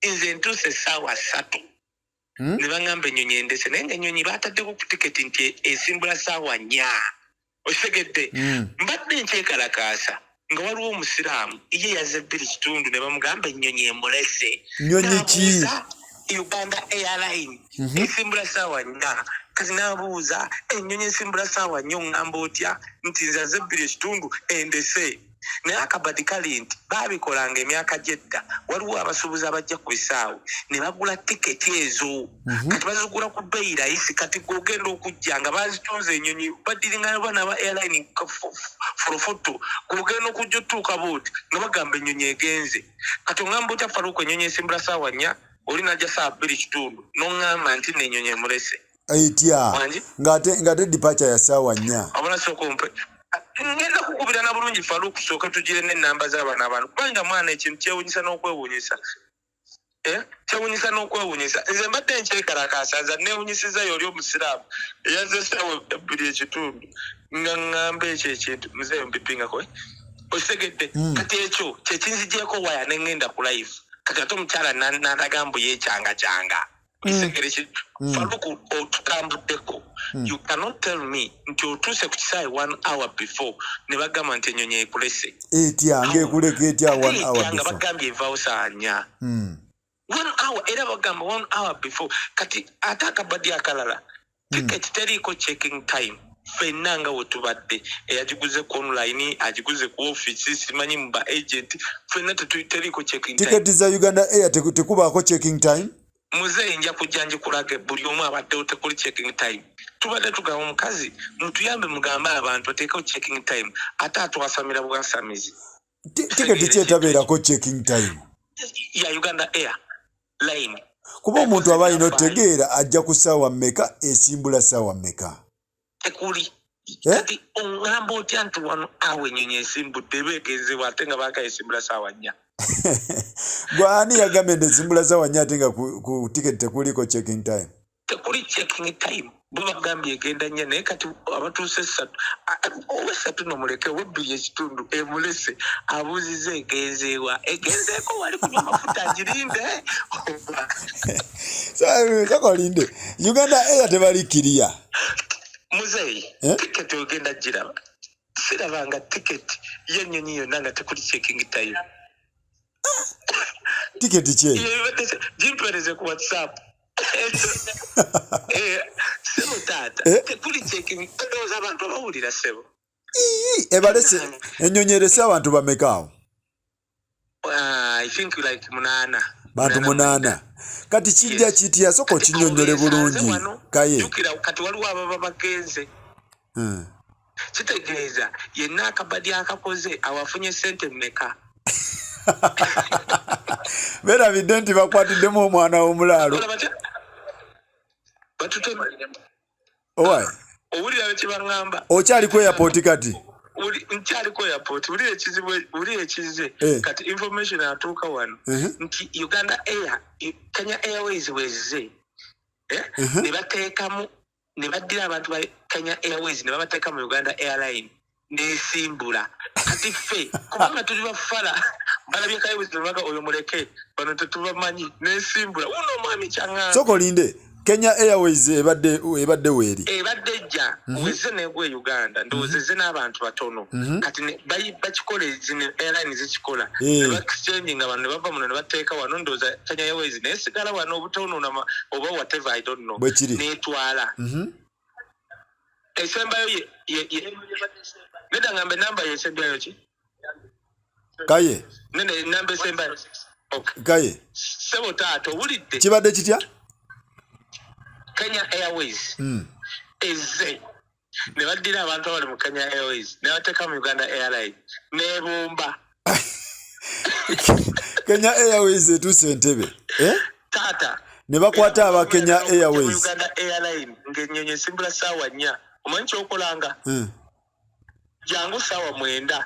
nze ntuuse essaawa 3 ne baŋŋamba ennyonyi endese naye ng'ennyonyi baataddeko ku tiketi nti esimbula ssaawa 4 otegedde mbadde nkyekalakaasa nga waliwo omusiraamu ye yazze 2 kitundu ne bamugamba ennyonyi emulese nnyonyi ki Uganda Airlines esimbula ssaawa 4 kati n'abuuza ennyonyi esimbula ssaawa 4 ngamba otya nti nze yazze 2 kitundu endese naye akabadi kali nti baabikolanga emyaka gyedda waliwo abasuubuzi abajja ku bisaawe ne bagula tiketi ezo kati bazigula ku bbeeyi layisi kati gw'ogenda okujja nga bazitunze ennyonyi badiringana baana ba airline forofoto gw'ogenda okujja otuuka booti nga bagamba ennyonyi egenze kati oŋŋamba otya Faruku ennyonyi esimbula ssaawa 4 oli najja ssaawa 2 kitundu n'oŋŋamba nti n'ennyonyi emulese ayitya ng'ate dipacha ya ssaawa 4 abona sokompe ngenda kukubira na bulungi Faruku sooka tugire n'ennamba z'abaana abantu kubanga mwana ekintu kyewuunyisa n'okwewuunyisa kyewuunyisa n'okwewuunyisa nze mbadde nkyekalakaasa nza neewuunyisizayo oli omusiraamu eyazze essaawa 2 ekitundu nga ŋŋamba ekyo ekintu muzeeyo mpipingako okitegedde kati ekyo kyekinzigyeko waya ne ŋŋenda ku live kati ate omukyala n'alaga mbu yeekyangacanga Faruku otutambuddeko you cannot tell me nti otuuse ku Kisaawe 1 hour before ne bagamba nti ennyonyi ekulese etya ng'ekuleka etya 1 hour nga bagambye evaawo saa 4 1 hour era bagamba 1 hour before kati ate akabadi akalala tiketi teriiko checking time ffenna nga we tubadde eyagiguze ku online agiguze ku office simanyi mu ba agent ffenna teriiko checking time tiketi za Uganda Air tekubaako checking time muzeeyi nja kujja njikulage buli omu abaddewo tekuli checking time tubadde tugamba omukazi mutuyambe mugambe abantu bateekewo checking time ate atwasamira bwasamizi tiketi kyetabeerako checking time ya Uganda Air line kuba omuntu aba alina otegeera ajja ku ssaawa mmeka esimbula ssaawa mmeka tekuli kati oŋŋamba otya nti 1 hour ennyonyi esimbudde eba egenzebwa ate nga baakayesimbula ssaawa 4 gwani yagambye nti esimbula ssaawa 4 ate nga ku tiketi tekuliko checking time tekuli checking time bo bagambye egenda 4 naye kati abatuuse 3 owe 3 nomuleke owe 2 ekitundu emulese abuuziza egenzeewa egenzeeko wali kunywa mafuta agirinde sakolinde Uganda Air tebali kiriya muzeeyi tiketi ogenda giraba sirabanga tiketi y'ennyonyi yonna nga tekuli checking time tiketi kye jimpereze ku WhatsApp sebo taata tekuli checking ndowooza abantu abawulira sebo ebalese ennyonyi erese abantu bamekaawo I think like 8 bantu 8 kati kijja kitya soko kinyonyole bulungi Kaye jukira kati waliwo ababa bagenze kitegeeza yenna akabadi akakoze awafunye sente mmeka berabidde nti bakwatiddemu omwana w'omulaalo owai owulira kye baŋŋamba okyali ku airport kati nkyali ku airport wulira ekize kati information atuuka wano nti Uganda Air Kenya Airways wezze ne bateekamu ne baddira abantu ba Kenya Airways ne babateeka mu Uganda Airline n'esimbula kati ffe kubanga tuli bafala balabye Kaye bwezibaga oyo muleke bano tetubamanyi n'esimbula uno omwami kyang'amba sokolinde Kenya Airways ebadde weeri ebadde ejja wezze n'egwe Uganda ndowoozezze n'abantu batono kati bakikola zino airline zikikola ne ba-exchange nga bano ne bava muno ne bateeka wano ndowooza Kenya Airways nesigala wano obutonoona oba whatever I don't know n'etwala esembayo neda ngambe namba yesembayo ki Kaye nene namba esembayo Kaye sebo taata owulidde kibadde kitya Kenya Airways ezze ne baddira abantu abali mu Kenya Airways ne bateeka mu Uganda Airlines n'ebomba Kenya Airways etuuse Entebbe taata ne bakwata aba Kenya Airways Uganda Airlines ng'ennyonyi esimbula ssaawa 4 omanyi kyokolanga jangu ssaawa 9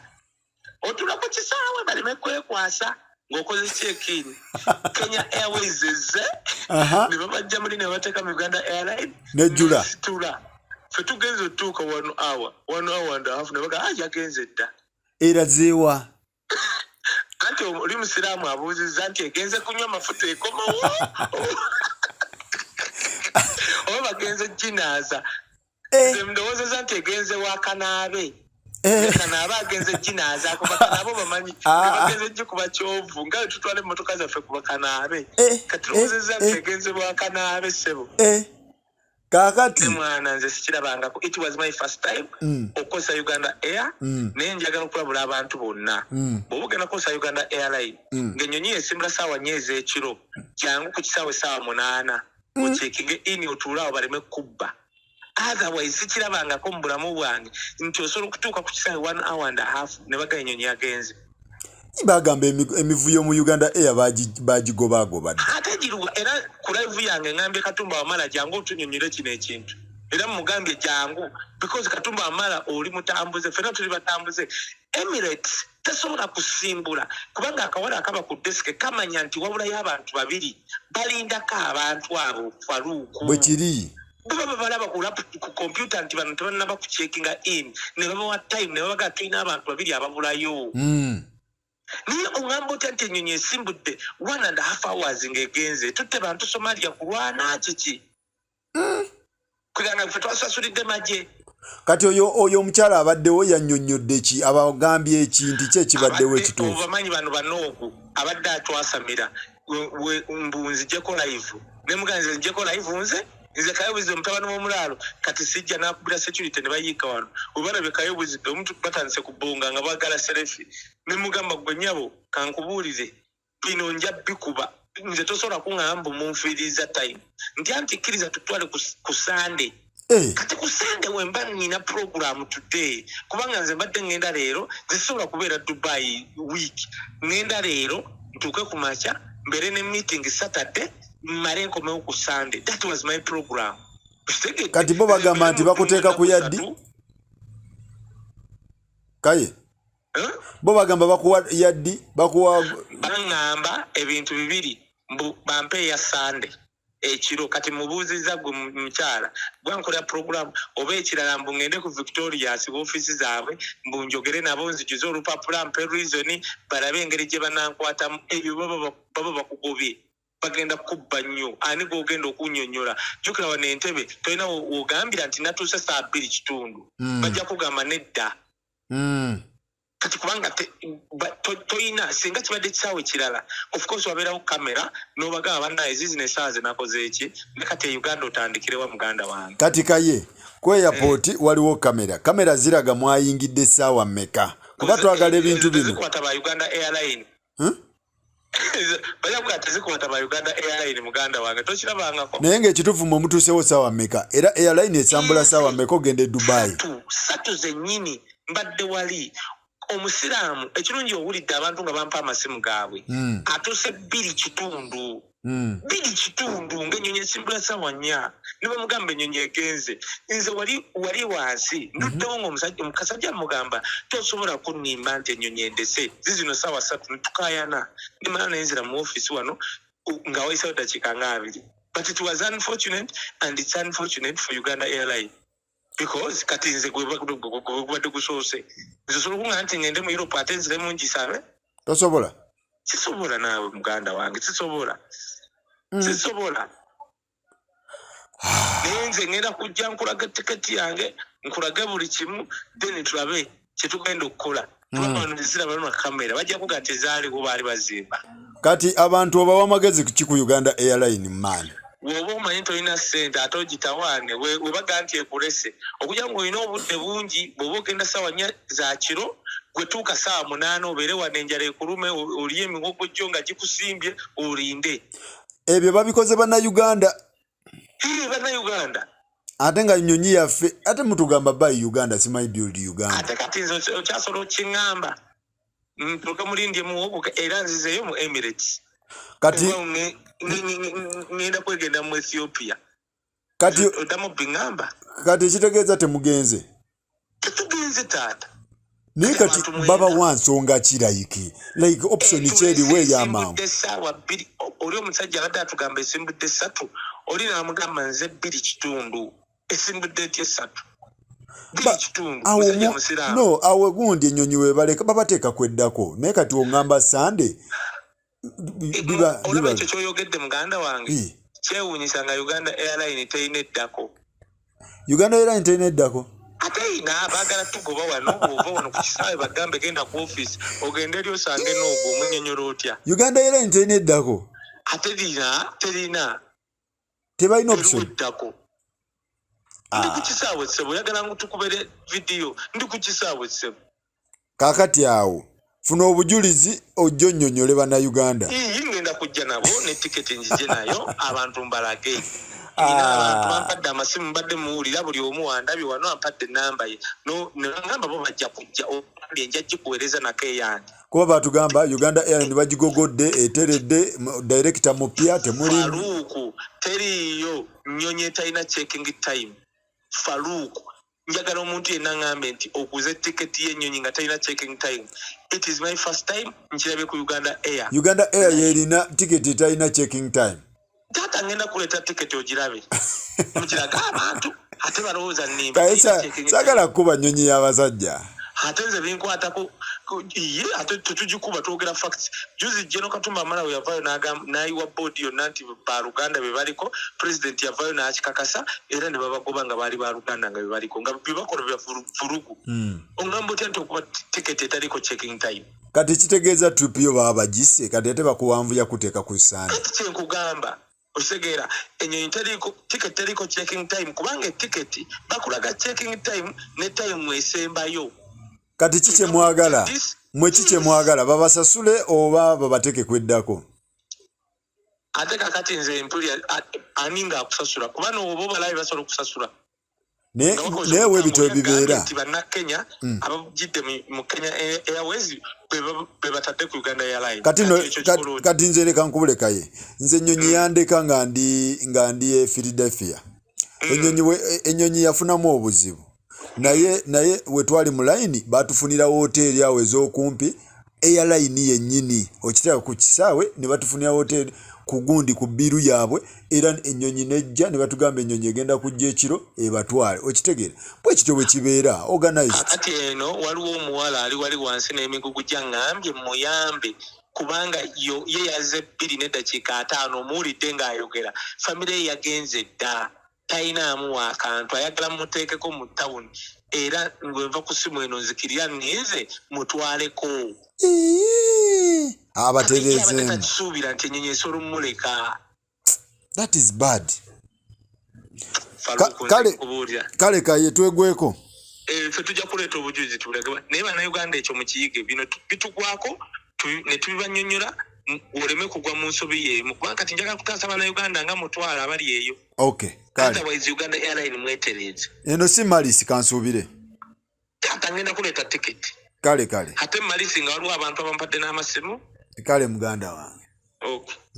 otula ku kisaawe baleme kwekwasa ng'okoze check-in Kenya Airways ezze ne babajja muli ne bateeka mu Uganda Airlines nejjula ffe tugenze otuuka 1 hour and a half ne baga yagenze dda era zeewa anti oli musiraamu abuuzizza nti egenze kunywa amafuta ekomawo oba bagenze jinaaza nze ndowooza nti egenze wakanaabe kanaabe agenze jinaaza kuba kanaabo bamanyi bagenze gikuba kyovu nga tutwala emmotoka zaffe kuba kanaabe kati lowoozezza nti egenze wakanaabe ssebo kakati mwana nze sikirabangako. It was my first time okukozesa Uganda Air naye njagala okulabula abantu bonna bw'oba ogenda kukozesa Uganda Airline ng'ennyonyi esimbula ssaawa nnyo ez'ekiro jangu ku kisaawe ssaawa 8 ocekinge ini otuulaawo baleme kubba. Otherwise sikirabangako mu bulamu bwange nti osobola okutuuka ku kisaawe 1 hour and a half ne baga ennyonyi yagenze. bagamba emivuyo mu Uganda Air bagigobagobadde ate giruwa era ku live yange ngambye Katumba Wamala jangu otunyonyole kino ekintu era mugambye jangu because Katumba Wamala oli mutambuze fena tuli batambuze. Emirates tasobola kusimbula kubanga akawala akaba ku desk kamanya nti wabula y'abantu babiri balindako abantu abo faluku bwe kiri baba balaba ku computer nti bano tebanaba ku checking in ne babawa time ne babaga tulina abantu babiri ababulayo. Niye ungamba nti ennyonyi esimbudde 1.5 hours ng'egenze tutte bantu Somalia kulwana kiki kugana ffe twasasulidde magye. Kati oyo omukyala abaddewo yannyonnyodde ki abagambye ekinti kye kibaddewo ekituufu bamanyi bano banoogu abadde atwasamira mbunzijeko live ne muganze njeko live nze kayobuze mutabani w'omulaalo kati sijja nakubira security ne bayiika wano obalabe kayobuze omuntu batandise kubonga nga bagala selfie ne mugamba gwe nyabo kankubuulire bino nja bikuba nze tosobola kuŋŋamba munfiiriza time nti antikkiriza tutwale ku Sunday. Kati ku Sunday wemba nina program today kubanga nze mbadde ngenda leero zisobola kubeera Dubai week ngenda leero ntuuke ku makya mbere ne meeting Saturday mare nkomewo ku Sunday. That was my program. Kati bo bagamba nti bakuteeka ku yaddi Kaye bo bagamba bakuwa yaddi bakuwa bangamba ebintu bibiri bampe ya Sunday ekiro kati mubuuziza gwe mukyala gwankola program oba ekirala mbu ngende ku Victoria ku office zaabwe mbu njogere nabo nzijuze olupapula mpe reason balabe engeri gye banankwatamu ebyo baba bakugobye bagenda kubba nnyo ani gwogenda okunnyonnyola jjukira wano Entebbe tolina wogambira nti natuuse saa 2:30 bajja kugamba nedda kati kubanga toyina singa kibadde kisaawe kirala of course wabeerawo kamera n'obagamba bannaye business aze nakoze eki ne kati Uganda otandikirewa muganda wange. Kati Kaye ku airport waliwo kamera ziraga mwayingidde essaawa mmeka kuba twagala ebintu bino zikwata ba Uganda Airlines bayakwata zikwata ba Uganda Airlines muganda wange tokirabangako naye ng'ekituufu mu mutuusewo ssaawa mmeka era airline esambula ssaawa mmeka ogende Dubai satu zennyini mbadde wali omusiraamu ekirungi owulidde abantu nga bampa amasimu gaabwe atuuse 2:00 ng'ennyonyi esimbula ssaawa 4 ne bamugamba ennyonyi egenze nze wali wansi nduddewo ng'omusajja mugamba tosobola kunnimba nti ennyonyi endese zizino ssaawa 3 netukayana nimala nenzira mu office wano nga wayisewo dakiika nga 2 but it was unfortunate and it's unfortunate for Uganda Airlines because kati nze gwebadde gusoose nze osobola okuŋŋamba nti ngende mu Europe ate nziremu ngisabe tosobola sisobola naawe muganda wange sisobola naye nze ngenda kujja nkulaga tiketi yange nkulage buli kimu then tulabe kyetugenda okukola tubano ziraba na kamera bajja kuga nti zaaliwo baali bazimba. Kati abantu obawa amagezi ki ku Uganda Airline man woba omanyi tolina ssente ate ogitawaane webaga nti ekulese okugira ng'olina obudde bungi bw'oba ogenda ssaawa 4 za kiro gwe tuuka ssaawa 8 obeere wano enjala ekulume oliyo emigogo gyo nga gikusimbye olinde. Ebyo babikoze bannayuganda ate nga nnyonyi yaffe ate mutugamba bayi Uganda simanyi build Uganda ate kati nze okyasobola okukiŋŋamba ntuuke mulindye muwogo era nzizeeyo mu Emirates kati ngenda kwegenda mu Ethiopia kati oddamu biŋŋamba kati ekitegeeza temugenze tetugenze taata naye kati baba wansonga kirayiki like option kyeriwo ey'amangu essaawa 2 oli omusajja abadde atugamba esimbudde 3 oli namugamba nze 2:00 esimbudde ety 3 No, awe gundi ennyonyi webaleka babateeka kweddako naye kati oŋŋamba Sande olaba ekyo kyoyogedde muganda wange kyewuunyisa nga Uganda Airlines terina eddako. Uganda Airlines terina eddako ate ina baagala tugoba wano ova wano ku Kisaawe bagambe genda ku office ogende eri osange n'ogwo omunnyonnyola otya. Uganda Airlines terina eddako ate terina tebalina option eddako. Ndi ku Kisaawe ssebo oyagala ngu tukubere vidiyo ndi ku Kisaawe ssebo. Kaakati awo funa obujulizi ojjo nnyonnyole bannayuganda. Ngenda kujja nabo ne tiketi nzije nayo abantu mbalage. Abantu bampadde amasimu mbadde muwulira buli omu wandabye wano ampadde ennamba ye nengamba bo bajja kujja oambye nja gikuweereza na Kaye yange. Kuba batugamba Uganda Airlines bagigogodde eteredde director mupya temuli Faruku teriyo nnyonyi etalina checking time. Faruku njagala omuntu yenna ngambe nti okuze tiketi y'ennyonyi nga talina checking time. It is my first time nkirabye ku Uganda Air. Uganda Air yerina tiketi etalina checking time. Tata ngenda kuleta tiketi ogirabe. Mukiraga abantu ate balowooza nimba. Kaye sagala kuba nnyonyi y'abasajja. Ate nze binkwatako ate tetugikuba twogera facts. Juzi General Katumba Malawi yavaayo n'ayiwa board yonna nti ba Luganda be baliko, president yavaayo n'akikakasa era ne babagoba nga baali ba Luganda nga be baliko nga bye bakola bya furugu. Ongamba otya nti okuba tiketi etaliko checking time. Kati kitegeeza trip yo baba bagisse kati ate bakuwanvuya kuteeka ku Sande. Kati kyenkugamba osegeera ennyonyi tiketi teriko checking time kubanga tiketi bakulaga checking time ne time esembayo. Kati kiche mwagala mwe kiche mwagala babasasule oba babateke kweddako. Ate kakati nze mpulya aninga akusasula kubanga obo balabe basobola okusasula. Newe ebito ebibeera nti bannakenya abagidde mu Kenya Airways be batadde ku Uganda Airlines. Kati nze leka nkubule Kaye nze ennyonyi yandeka nga ndi Philadelphia. Ennyonyi yafunamu obuzibu. Naye wetwali mu line batufunira hoteli awo ez'okumpi Airline yennyini okitera ku Kisaawe ne batufunira hoteli ku gundi ku biru yaabwe era ennyonyi nejja ne batugamba ennyonyi egenda kujja ekiro ebatwale okitegeera bwe kityo bwe kibeera organized. Kati eno waliwo omuwala wali wansi n'emigugu gyangambye muyambe kubanga ye yazze 2:5 omuwulidde ng'ayogera famire ye yagenze dda tayinaamu akantu ayagala muteekeko mu tawuni era ngweva ku simu eno nzikirira nnize mutwaleko. Abatereezeemu kisuubira nti ennyonyi esobola omuleka. That is bad. Kale Kaye twegweko. Ffe tujja kuleeta obujulizi tulage naye bannayuganda ekyo mukiyige bino bitugwako ne tubibannyonnyola oleme kugwa mu nsobi y'emu kubanga kati njagala kutaasa bannayuganda nga mutwala abali eyo. Okay, kale. Otherwise Uganda Airlines mwetereeze. Eno si malisi kansuubire. Tata ngenda kuleeta tiketi. Kale. Ate malisi nga waliwo abantu abampadde n'amasimu. Kale muganda wange. Okay.